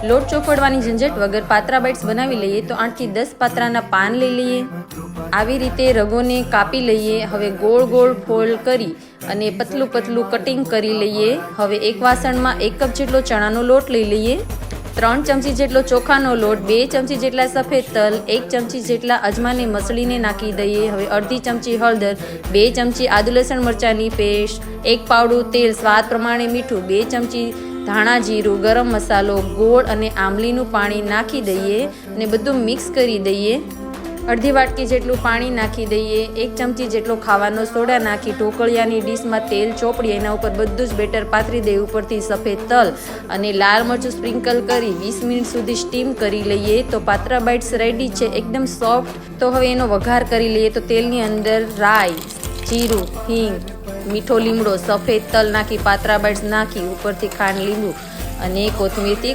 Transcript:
લોટ ચોપડવાની ઝંઝટ વગર પાત્રા બાઇટ્સ બનાવી લઈએ તો 8 થી 10 પાત્રાના પાન લઈ લઈએ। આવી રીતે રગોને કાપી લઈએ। હવે ગોળ ગોળ ફોલ્ડ કરી અને પતલું પતલું કટિંગ કરી લઈએ। હવે એક વાસણમાં 1 કપ જેટલો ચણાનો લોટ લઈ લઈએ, 3 ચમચી જેટલો ચોખાનો લોટ, 2 ચમચી જેટલા સફેદ તલ, 1 ચમચી જેટલા અજમાને મસળીને નાખી દઈએ। હવે અડધી ચમચી હળદર, 2 ચમચી આદુ લસણ મરચાંની પેસ્ટ, 1 પાવડું તેલ, સ્વાદ પ્રમાણે મીઠું, 2 ચમચી ધાણા જીરું, ગરમ મસાલો, ગોળ અને આંબલીનું પાણી નાખી દઈએ અને બધું મિક્સ કરી દઈએ। અડધી વાટકી જેટલું પાણી નાખી દઈએ। 1 ચમચી જેટલો ખાવાનો સોડા નાખી ઢોકળિયાની ડીશમાં તેલ ચોપડી એના ઉપર બધું જ બેટર પાથરી દઈએ। ઉપરથી સફેદ તલ અને લાલ મરચું સ્પ્રિંકલ કરી 20 મિનિટ સુધી સ્ટીમ કરી લઈએ તો પાત્રા બાઇટ્સ રેડી છે, એકદમ સોફ્ટ। તો હવે એનો વઘાર કરી લઈએ। તો તેલની અંદર રાઈ, જીરું, હિંગ, મીઠો લીમડો, સફેદ તલ નાખી પાત્રા બાઇટ્સ નાખી ઉપરથી ખાંડ લીંબુ અને કોથમીરથી